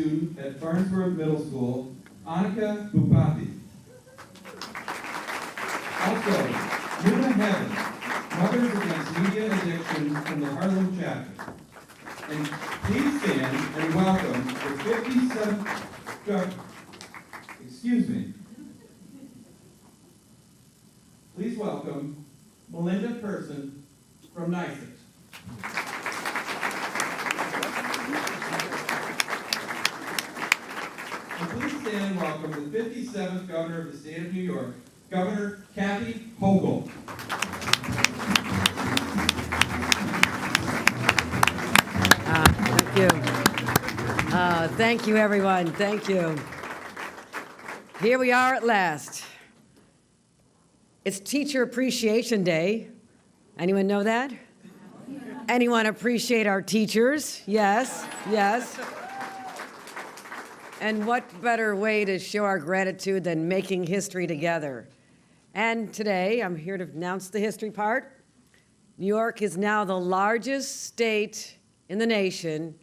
student at Farnsworth Middle School, Anika Bupathy. Also, Luna Heaven, Mothers Against Media Addiction from the Harlem chapter. And please stand and welcome the 57th, Please welcome Melinda Pson from NYSET. And please stand and welcome the 57th Governor of the State of New York, Governor Kathy Hochul. Thank you. Thank you, everyone. Thank you. Here we are at last. It's Teacher Appreciation Day. Anyone know that? Anyone appreciate our teachers? Yes, yes. And what better way to show our gratitude than making history together? And today, I'm here to announce the history part. New York is now the largest state in the nation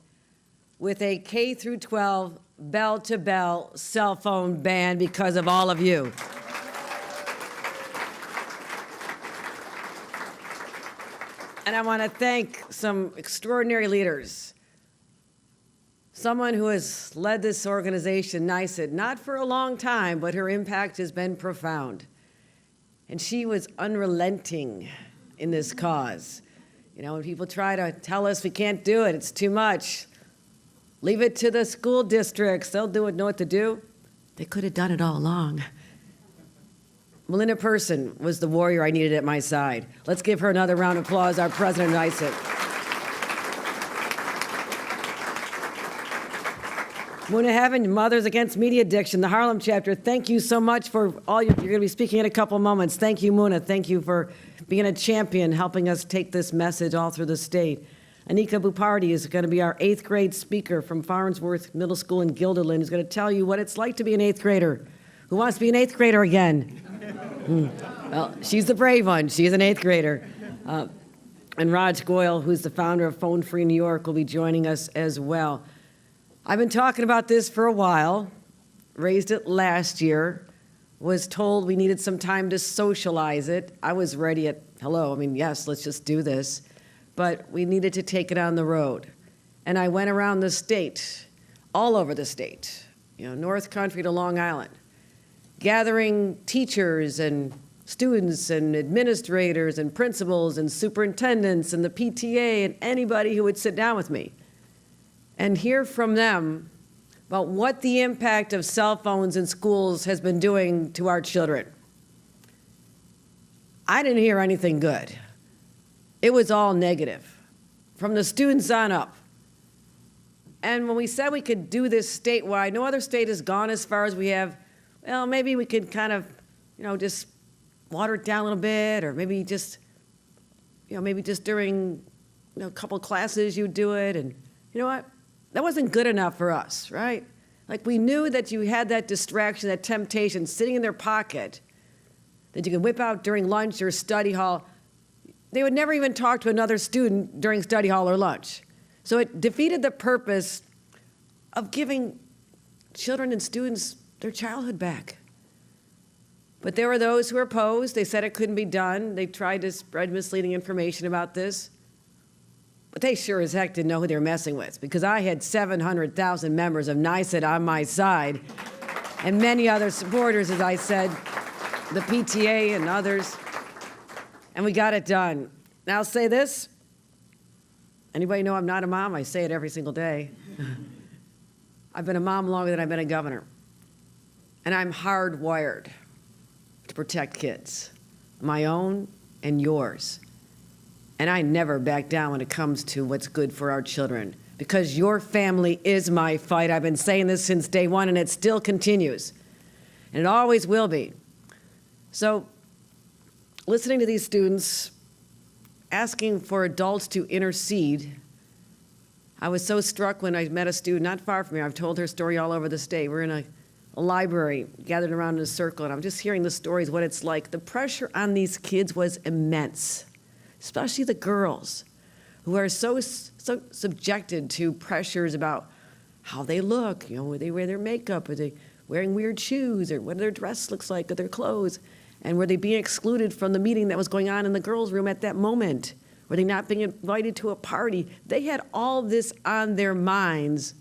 with a K through 12 bell-to-bell cell phone ban because of all of you. And I want to thank some extraordinary leaders. Someone who has led this organization, NYSET, not for a long time, but her impact has been profound. And she was unrelenting in this cause. You know, when people try to tell us we can't do it, it's too much, leave it to the school districts, they'll do it, know what to do. They could have done it all along. Melinda Pson was the warrior I needed at my side. Let's give her another round of applause, our president of NYSET. Muna Heaven, Mothers Against Media Addiction, the Harlem chapter, thank you so much for all you're going to be speaking in a couple moments. Thank you, Muna. Thank you for being a champion, helping us take this message all through the state. Anika Bupathy is going to be our 8th grade speaker from Farnsworth Middle School in Guilderland, who's going to tell you what it's like to be an 8th grader. Who wants to be an 8th grader again? Well, she's the brave one. She's an 8th grader. And Raj Goyle, who's the founder of Phone Free New York, will be joining us as well. I've been talking about this for a while, raised it last year, was told we needed some time to socialize it. I was ready at, hello, I mean, yes, let's just do this. But we needed to take it on the road. And I went around the state, all over the state, you know, North Country to Long Island, gathering teachers and students and administrators and principals and superintendents and the PTA and anybody who would sit down with me and hear from them about what the impact of cell phones in schools has been doing to our children. I didn't hear anything good. It was all negative, from the students on up. And when we said we could do this statewide, no other state has gone as far as we have. Well, maybe we could kind of, you know, just water it down a little bit, or maybe just, you know, maybe just during, you know, a couple classes you do it. And you know what? That wasn't good enough for us, right? Like, we knew that you had that distraction, that temptation sitting in their pocket that you could whip out during lunch or study hall. They would never even talk to another student during study hall or lunch. So it defeated the purpose of giving children and students their childhood back. But there were those who were opposed. They said it couldn't be done. They tried to spread misleading information about this. But they sure as heck didn't know who they were messing with, because I had 700,000 members of NYSET on my side and many other supporters, as I said, the PTA and others, and we got it done. Now I'll say this. Anybody know I'm not a mom? I say it every single day. I've been a mom longer than I've been a governor. And I'm hardwired to protect kids, my own and yours. And I never back down when it comes to what's good for our children, because your family is my fight. I've been saying this since day one, and it still continues. And it always will be. So listening to these students asking for adults to intercede, I was so struck when I met a student not far from here. I've told her story all over the state. We're in a library, gathered around in a circle, and I'm just hearing the stories, what it's like. The pressure on these kids was immense, especially the girls, who are so subjected to pressures about how they look, where they wear their makeup, are they wearing weird shoes, or what their dress looks like, or their clothes, and were they being excluded from the meeting that was going on in the girls' room at that moment? Were they not being invited to a party? They had all this on their minds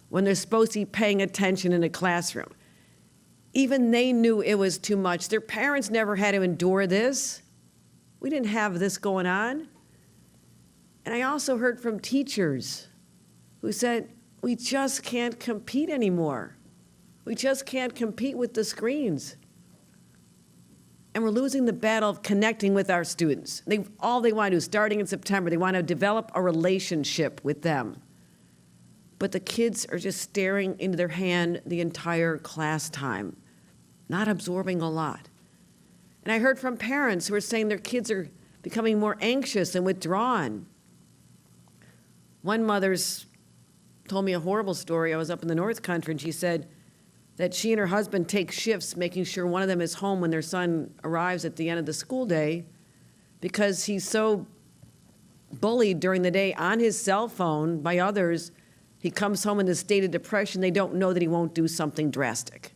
when they're supposed to be paying attention in a classroom. Even they knew it was too much. Their parents never had to endure this. We didn't have this going on. And I also heard from teachers who said, we just can't compete anymore. We just can't compete with the screens. And we're losing the battle of connecting with our students. All they want to do, starting in September, they want to develop a relationship with them. But the kids are just staring into their hand the entire class time, not absorbing a lot. And I heard from parents who are saying their kids are becoming more anxious and withdrawn. One mother's told me a horrible story. I was up in the North Country, and she said that she and her husband take shifts making sure one of them is home when their son arrives at the end of the school day, because he's so bullied during the day on his cell phone by others. He comes home in a state of depression. They don't know that he won't do something drastic.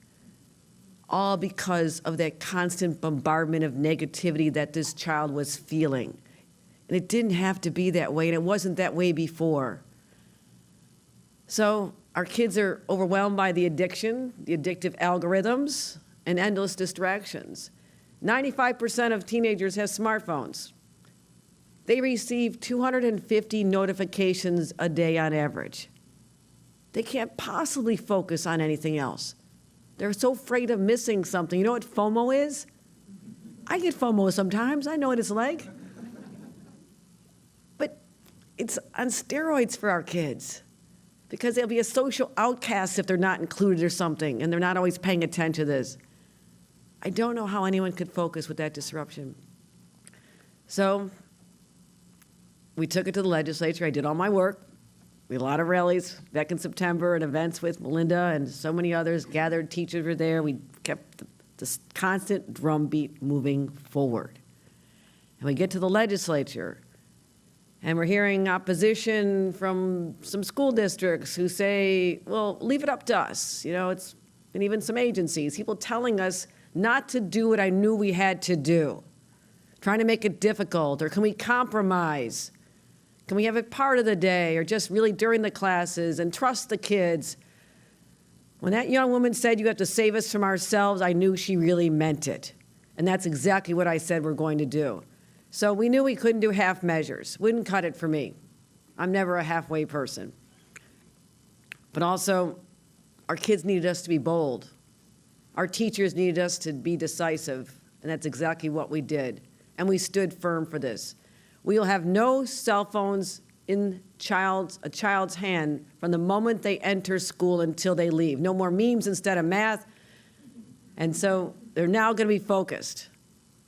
All because of that constant bombardment of negativity that this child was feeling. And it didn't have to be that way, and it wasn't that way before. So our kids are overwhelmed by the addiction, the addictive algorithms, and endless distractions. 95% of teenagers have smartphones. They receive 250 notifications a day on average. They can't possibly focus on anything else. They're so afraid of missing something. You know what FOMO is? I get FOMO sometimes. I know what it's like. But it's on steroids for our kids, because they'll be a social outcast if they're not included or something, and they're not always paying attention to this. I don't know how anyone could focus with that disruption. So we took it to the legislature. I did all my work. We had a lot of rallies back in September and events with Melinda and so many others. Gathered, teachers were there. We kept this constant drumbeat moving forward. And we get to the legislature, and we're hearing opposition from some school districts who say, well, leave it up to us. And even some agencies, people telling us not to do what I knew we had to do, trying to make it difficult, or can we compromise? Can we have it part of the day, or just really during the classes, and trust the kids? When that young woman said, you have to save us from ourselves, I knew she really meant it. And that's exactly what I said we're going to do. So we knew we couldn't do half measures. Wouldn't cut it for me. I'm never a halfway person. But also, our kids needed us to be bold. Our teachers needed us to be decisive, and that's exactly what we did. And we stood firm for this. We will have no cell phones in a child's hand from the moment they enter school until they leave. No more memes instead of math. And so they're now going to be focused.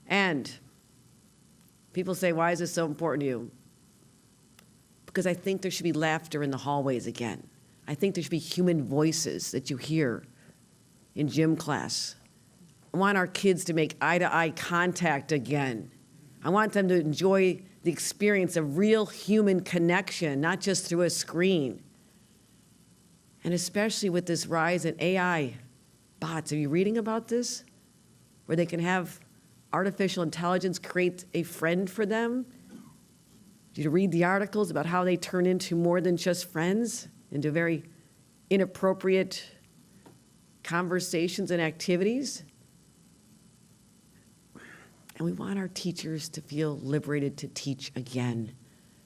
And people say, why is this so important to you? Because I think there should be laughter in the hallways again. I think there should be human voices that you hear in gym class. I want our kids to make eye-to-eye contact again. I want them to enjoy the experience of real human connection, not just through a screen. And especially with this rise in AI bots. Are you reading about this? Where they can have artificial intelligence create a friend for them? Did you read the articles about how they turn into more than just friends, into very inappropriate conversations and activities? And we want our teachers to feel liberated to teach again.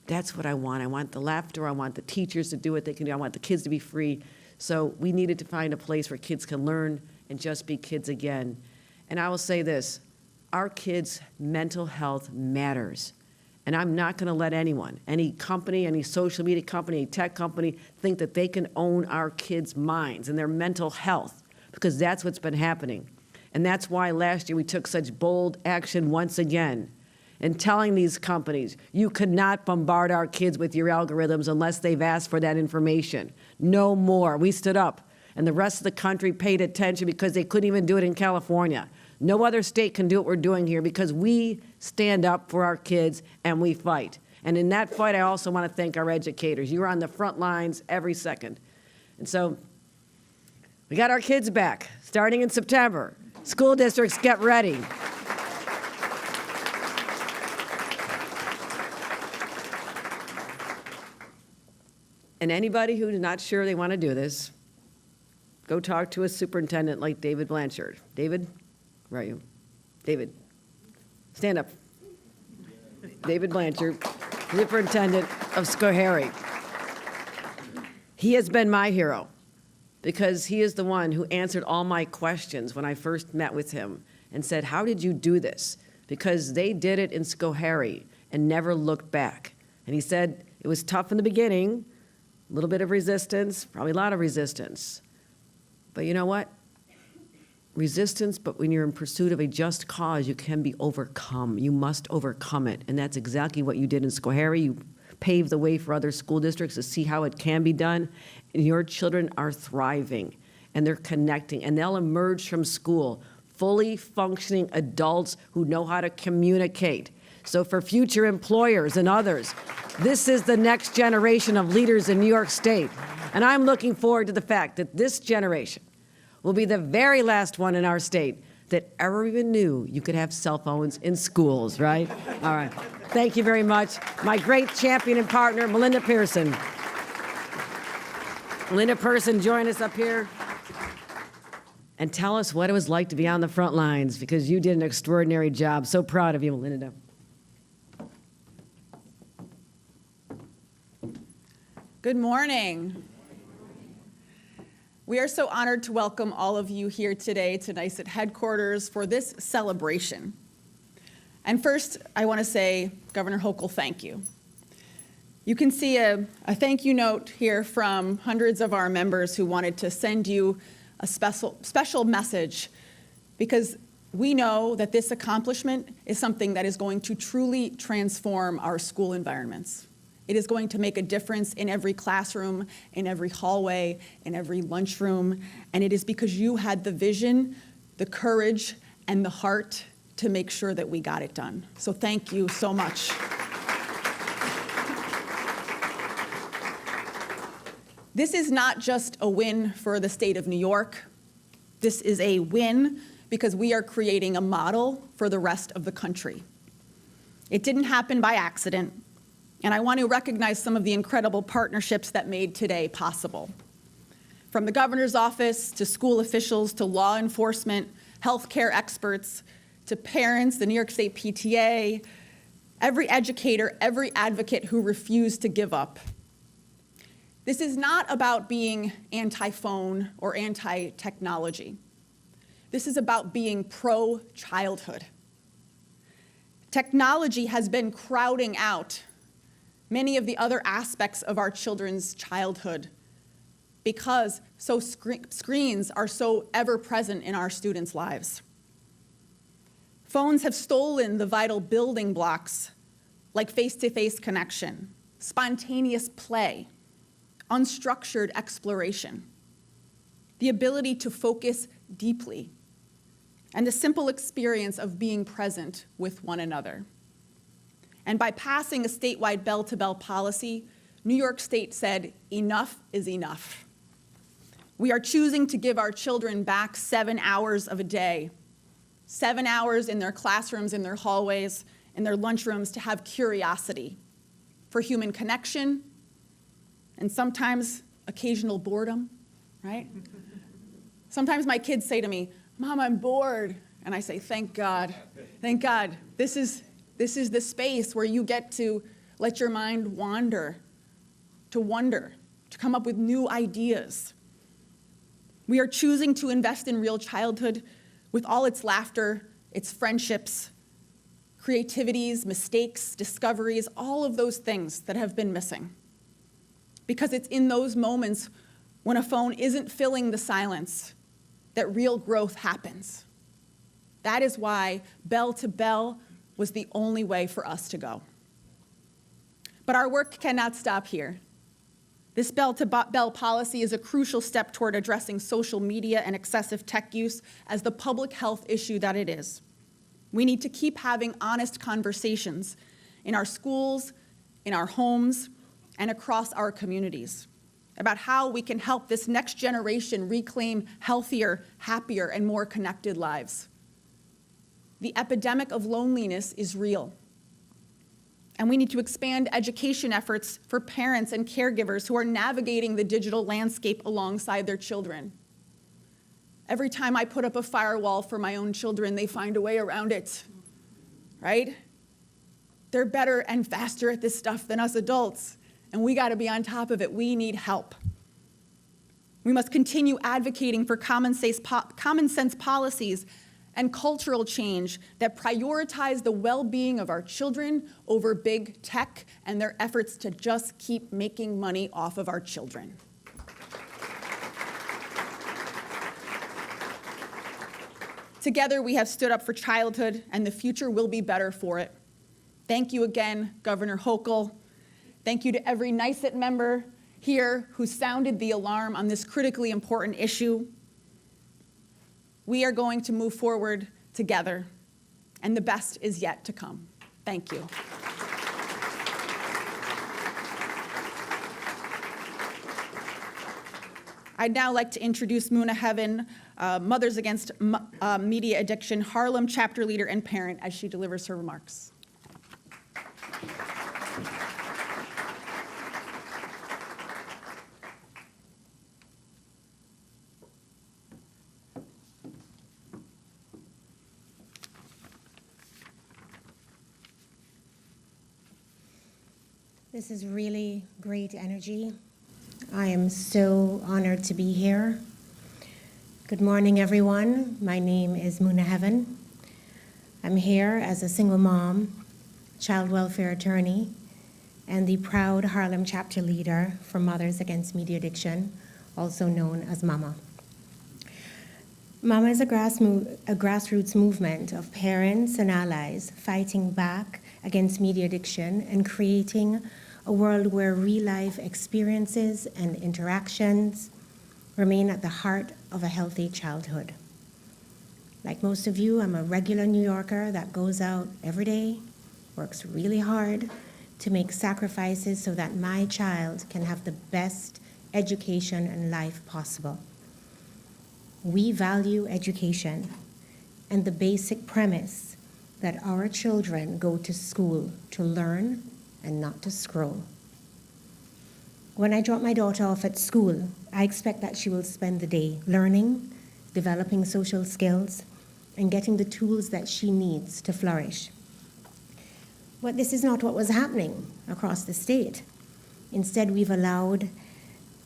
That's what I want. I want the laughter. I want the teachers to do what they can do. I want the kids to be free. So we needed to find a place where kids can learn and just be kids again. And I will say this, our kids' mental health matters. And I'm not going to let anyone, any company, any social media company, any tech company, think that they can own our kids' minds and their mental health, because that's what's been happening. And that's why last year we took such bold action once again in telling these companies, you could not bombard our kids with your algorithms unless they've asked for that information. No more. We stood up, and the rest of the country paid attention because they couldn't even do it in California. No other state can do what we're doing here because we stand up for our kids and we fight. And in that fight, I also want to thank our educators. You're on the front lines every second. And so we got our kids back starting in September. School districts, get ready. And anybody who's not sure they want to do this, go talk to a superintendent like David Blanchard. David, where are you? David, stand up. David Blanchard, superintendent of Schoharie. He has been my hero because he is the one who answered all my questions when I first met with him and said, how did you do this? Because they did it in Schoharie and never looked back. And he said it was tough in the beginning, a little bit of resistance, probably a lot of resistance. But you know what? Resistance, but when you're in pursuit of a just cause, you can be overcome. You must overcome it. And that's exactly what you did in Schoharie. You paved the way for other school districts to see how it can be done. And your children are thriving, and they're connecting, and they'll emerge from school fully functioning adults who know how to communicate. So for future employers and others, this is the next generation of leaders in New York State. And I'm looking forward to the fact that this generation will be the very last one in our state that ever even knew you could have cell phones in schools, right? All right. Thank you very much. My great champion and partner, Melinda Pson. Melinda Pson, join us up here and tell us what it was like to be on the front lines, because you did an extraordinary job. So proud of you, Melinda. Good morning. We are so honored to welcome all of you here today to NYSUT headquarters for this celebration. And first, I want to say, Governor Hochul, thank you. You can see a thank you note here from hundreds of our members who wanted to send you a special message, because we know that this accomplishment is something that is going to truly transform our school environments. It is going to make a difference in every classroom, in every hallway, in every lunchroom, and it is because you had the vision, the courage, and the heart to make sure that we got it done. So thank you so much. This is not just a win for the state of New York. This is a win because we are creating a model for the rest of the country. It didn't happen by accident. And I want to recognize some of the incredible partnerships that made today possible. From the governor's office, to school officials, to law enforcement, healthcare experts, to parents, the New York State PTA, every educator, every advocate who refused to give up. This is not about being anti-phone or anti-technology. This is about being pro-childhood. Technology has been crowding out many of the other aspects of our children's childhood because screens are so ever present in our students' lives. Phones have stolen the vital building blocks like face-to-face connection, spontaneous play, unstructured exploration, the ability to focus deeply, and the simple experience of being present with one another. And by passing a statewide bell-to-bell policy, New York State said, enough is enough. We are choosing to give our children back 7 hours of a day, 7 hours in their classrooms, in their hallways, in their lunchrooms to have curiosity, for human connection, and sometimes occasional boredom, right? Sometimes my kids say to me, Mom, I'm bored. And I say, thank God, thank God. This is the space where you get to let your mind wander, to wonder, to come up with new ideas. We are choosing to invest in real childhood with all its laughter, its friendships, creativities, mistakes, discoveries, all of those things that have been missing. Because it's in those moments when a phone isn't filling the silence that real growth happens. That is why bell to bell was the only way for us to go. But our work cannot stop here. This bell-to-bell policy is a crucial step toward addressing social media and excessive tech use as the public health issue that it is. We need to keep having honest conversations in our schools, in our homes, and across our communities about how we can help this next generation reclaim healthier, happier, and more connected lives. The epidemic of loneliness is real. And we need to expand education efforts for parents and caregivers who are navigating the digital landscape alongside their children. Every time I put up a firewall for my own children, they find a way around it, right? They're better and faster at this stuff than us adults, and we gotta be on top of it. We need help. We must continue advocating for common sense policies and cultural change that prioritize the well-being of our children over big tech and their efforts to just keep making money off of our children. Together, we have stood up for childhood, and the future will be better for it. Thank you again, Governor Hochul. Thank you to every NYSET member here who sounded the alarm on this critically important issue. We are going to move forward together, and the best is yet to come. Thank you. I'd now like to introduce Muna Heaven, Mothers Against Media Addiction, Harlem chapter leader and parent, as she delivers her remarks. This is really great energy. I am so honored to be here. Good morning, everyone. My name is Muna Heaven. I'm here as a single mom, child welfare attorney, and the proud Harlem chapter leader for Mothers Against Media Addiction, also known as MAMA. MAMA is a grassroots movement of parents and allies fighting back against media addiction and creating a world where real-life experiences and interactions remain at the heart of a healthy childhood. Like most of you, I'm a regular New Yorker that goes out every day, works really hard to make sacrifices so that my child can have the best education and life possible. We value education and the basic premise that our children go to school to learn and not to scroll. When I drop my daughter off at school, I expect that she will spend the day learning, developing social skills, and getting the tools that she needs to flourish. But this is not what was happening across the state. Instead, we've allowed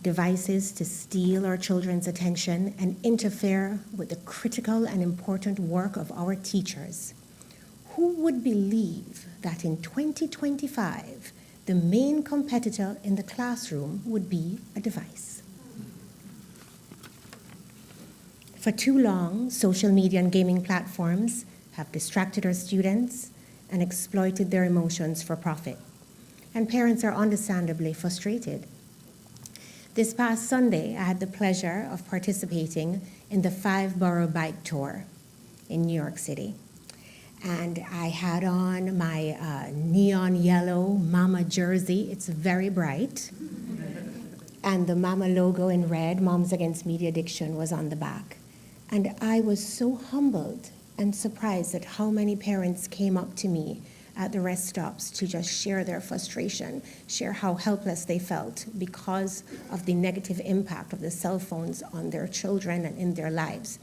devices to steal our children's attention and interfere with the critical and important work of our teachers. Who would believe that in 2025, the main competitor in the classroom would be a device? For too long, social media and gaming platforms have distracted our students and exploited their emotions for profit. And parents are understandably frustrated. This past Sunday, I had the pleasure of participating in the 5-borough bike tour in New York City. And I had on my neon yellow Mama jersey. It's very bright. And the Mama logo in red, Moms Against Media Addiction, was on the back. And I was so humbled and surprised at how many parents came up to me at the rest stops to just share their frustration, share how helpless they felt because of the negative impact of the cell phones on their children and in their lives.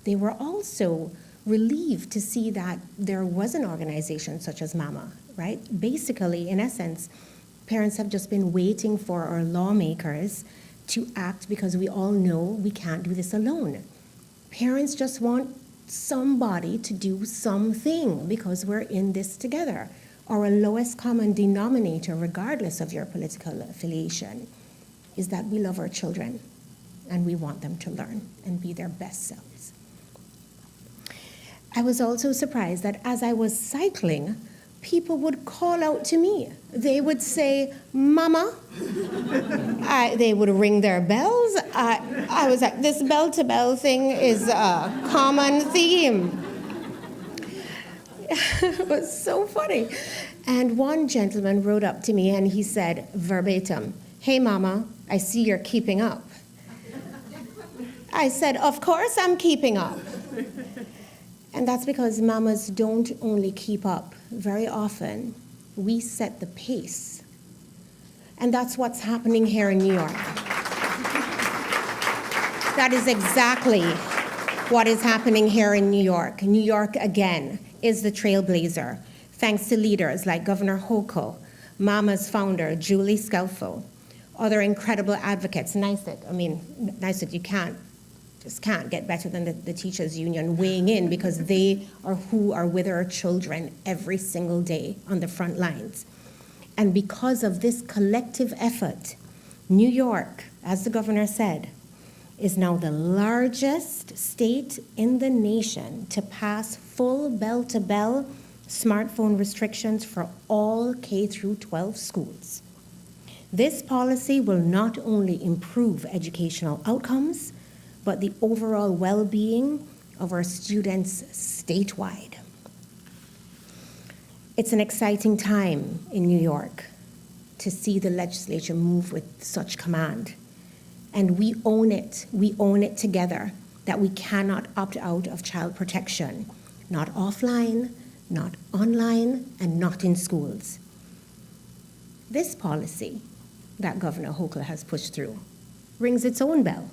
They were also relieved to see that there was an organization such as MAMA, right? Basically, in essence, parents have just been waiting for our lawmakers to act because we all know we can't do this alone. Parents just want somebody to do something because we're in this together. Our lowest common denominator, regardless of your political affiliation, is that we love our children and we want them to learn and be their best selves. I was also surprised that as I was cycling, people would call out to me. They would say, "Mama." They would ring their bells. I was like, this bell-to-bell thing is a common theme. It was so funny. And one gentleman rode up to me and he said verbatim, "Hey, Mama, I see you're keeping up." I said, "Of course I'm keeping up." And that's because mamas don't only keep up. Very often, we set the pace. And that's what's happening here in New York. That is exactly what is happening here in New York. New York, again, is the trailblazer, thanks to leaders like Governor Hochul, Mama's founder, Julie Scelfo, other incredible advocates. NYSUT, you can't get better than the teachers union weighing in, because they are who are with our children every single day on the front lines. And because of this collective effort, New York, as the governor said, is now the largest state in the nation to pass full bell-to-bell smartphone restrictions for all K-12 schools. This policy will not only improve educational outcomes, but the overall well-being of our students statewide. It's an exciting time in New York to see the legislature move with such command. And we own it together, that we cannot opt out of child protection, not offline, not online, and not in schools. This policy that Governor Hochul has pushed through rings its own bell.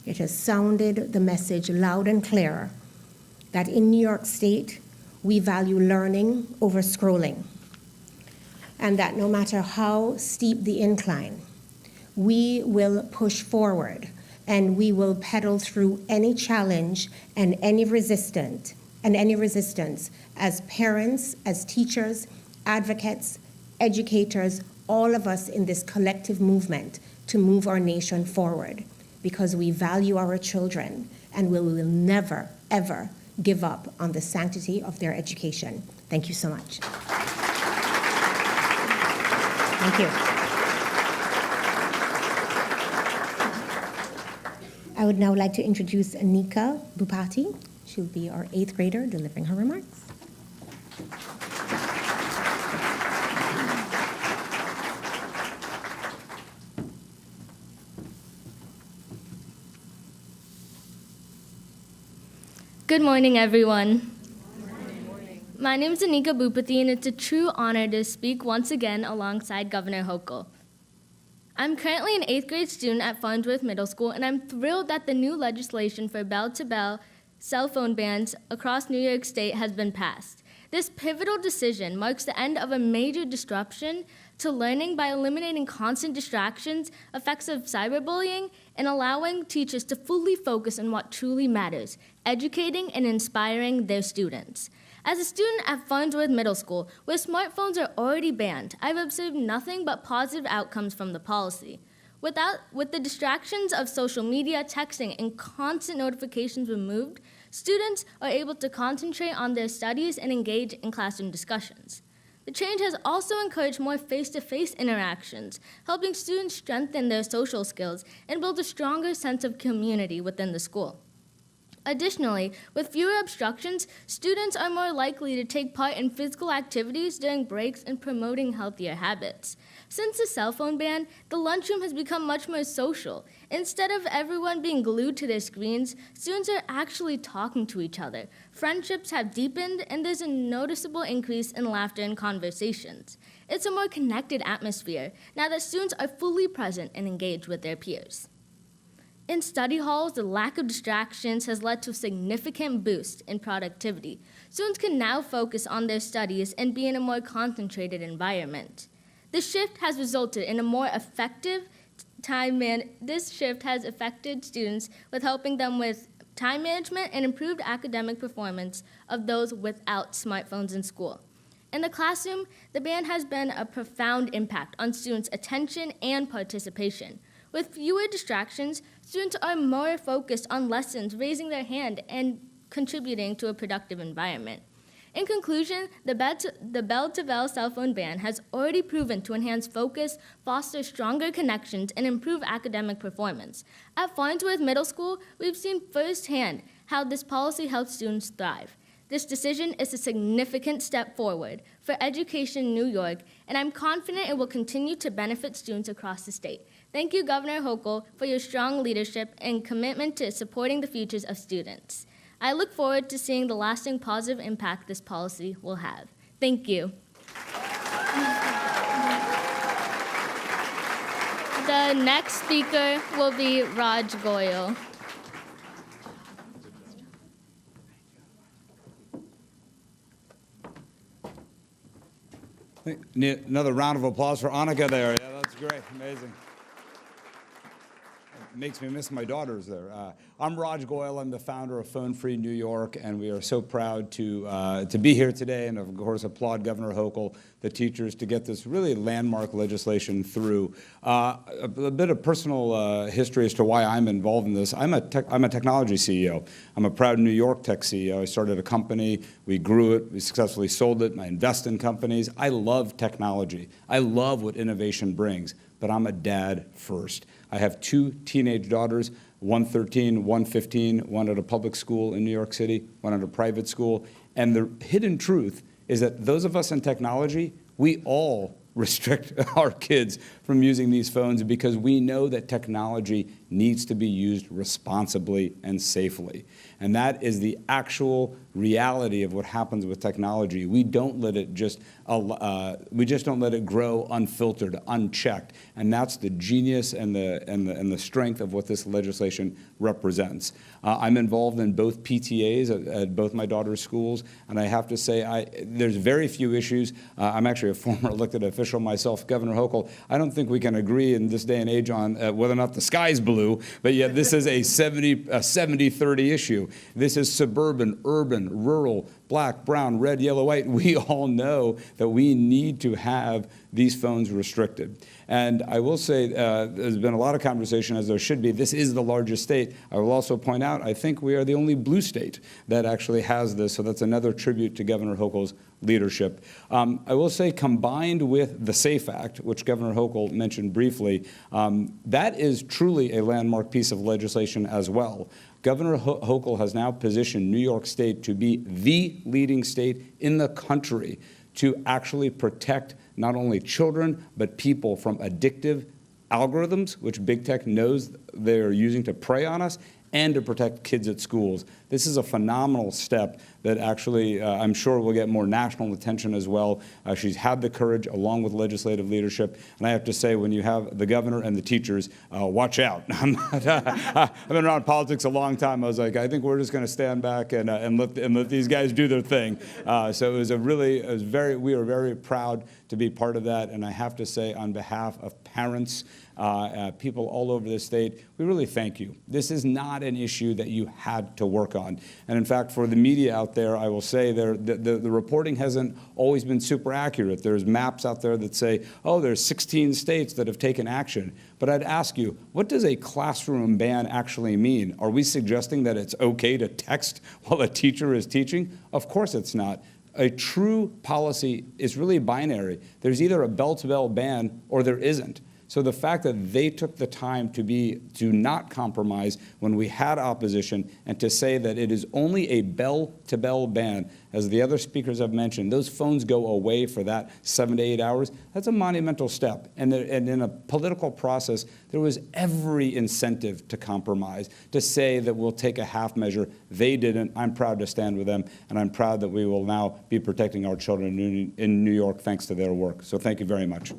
It has sounded the message loud and clear that in New York State, we value learning over scrolling, and that no matter how steep the incline, we will push forward and we will pedal through any challenge and any resistance as parents, as teachers, advocates, educators, all of us in this collective movement to move our nation forward, because we value our children and we will never, ever give up on the sanctity of their education. Thank you so much. Thank you. I would now like to introduce Anika Bupathy. She'll be our 8th grader delivering her remarks. Good morning, everyone. My name is Anika Bupathy, and it's a true honor to speak once again alongside Governor Hochul. I'm currently an 8th grade student at Farnsworth Middle School, and I'm thrilled that the new legislation for bell-to-bell cell phone bans across New York State has been passed. This pivotal decision marks the end of a major disruption to learning by eliminating constant distractions, effects of cyberbullying, and allowing teachers to fully focus on what truly matters, educating and inspiring their students. As a student at Farnsworth Middle School, where smartphones are already banned, I've observed nothing but positive outcomes from the policy. With the distractions of social media, texting, and constant notifications removed, students are able to concentrate on their studies and engage in classroom discussions. The change has also encouraged more face-to-face interactions, helping students strengthen their social skills and build a stronger sense of community within the school. Additionally, with fewer obstructions, students are more likely to take part in physical activities during breaks and promoting healthier habits. Since the cell phone ban, the lunchroom has become much more social. Instead of everyone being glued to their screens, students are actually talking to each other. Friendships have deepened, and there's a noticeable increase in laughter and conversations. It's a more connected atmosphere now that students are fully present and engaged with their peers. In study halls, the lack of distractions has led to a significant boost in productivity. Students can now focus on their studies and be in a more concentrated environment. This shift has resulted in a more effective This shift has affected students with helping them with time management and improved academic performance of those without smartphones in school. In the classroom, the ban has been a profound impact on students' attention and participation. With fewer distractions, students are more focused on lessons, raising their hand, and contributing to a productive environment. In conclusion, the bell-to-bell cell phone ban has already proven to enhance focus, foster stronger connections, and improve academic performance. At Farnsworth Middle School, we've seen firsthand how this policy helps students thrive. This decision is a significant step forward for education in New York, and I'm confident it will continue to benefit students across the state. Thank you, Governor Hochul, for your strong leadership and commitment to supporting the futures of students. I look forward to seeing the lasting positive impact this policy will have. Thank you. The next speaker will be Raj Goyle. Another round of applause for Anika there. Yeah, that's great, amazing. It makes me miss my daughters there. I'm Raj Goyle. I'm the founder of Phone Free New York, and we are so proud to be here today, and of course applaud Governor Hochul, the teachers, to get this really landmark legislation through. A bit of personal history as to why I'm involved in this. I'm a technology CEO. I'm a proud New York tech CEO. I started a company, we grew it, we successfully sold it, I invest in companies. I love technology. I love what innovation brings, but I'm a dad first. I have 2 teenage daughters, one 13, one 15, one at a public school in New York City, one at a private school. And the hidden truth is that those of us in technology, we all restrict our kids from using these phones because we know that technology needs to be used responsibly and safely. And that is the actual reality of what happens with technology. We don't let it just don't let it grow unfiltered, unchecked. And that's the genius and the strength of what this legislation represents. I'm involved in both PTAs at both my daughter's schools, and I have to say there's very few issues. I'm actually a former elected official myself, Governor Hochul. I don't think we can agree in this day and age on whether or not the sky's blue, but yet this is a 70-30 issue. This is suburban, urban, rural, black, brown, red, yellow, white. We all know that we need to have these phones restricted. And I will say there's been a lot of conversation, as there should be. This is the largest state. I will also point out, I think we are the only blue state that actually has this, so that's another tribute to Governor Hochul's leadership. I will say, combined with the SAFE Act, which Governor Hochul mentioned briefly, that is truly a landmark piece of legislation as well. Governor Hochul has now positioned New York State to be the leading state in the country to actually protect not only children, but people from addictive algorithms, which big tech knows they're using to prey on us, and to protect kids at schools. This is a phenomenal step that actually I'm sure will get more national attention as well. She's had the courage along with legislative leadership. And I have to say, when you have the governor and the teachers, watch out. I've been around politics a long time. I was like, I think we're just going to stand back and let these guys do their thing. So we are very proud to be part of that. And I have to say, on behalf of parents, people all over the state, we really thank you. This is not an issue that you had to work on. And in fact, for the media out there, I will say the reporting hasn't always been super accurate. There's maps out there that say, oh, there's 16 states that have taken action. But I'd ask you, what does a classroom ban actually mean? Are we suggesting that it's okay to text while a teacher is teaching? Of course it's not. A true policy is really binary. There's either a bell-to-bell ban or there isn't. So the fact that they took the time to not compromise when we had opposition and to say that it is only a bell-to-bell ban, as the other speakers have mentioned, those phones go away for that 7 to 8 hours, that's a monumental step. And in a political process, there was every incentive to compromise, to say that we'll take a half measure. They didn't. I'm proud to stand with them, and I'm proud that we will now be protecting our children in New York thanks to their work. So thank you very much.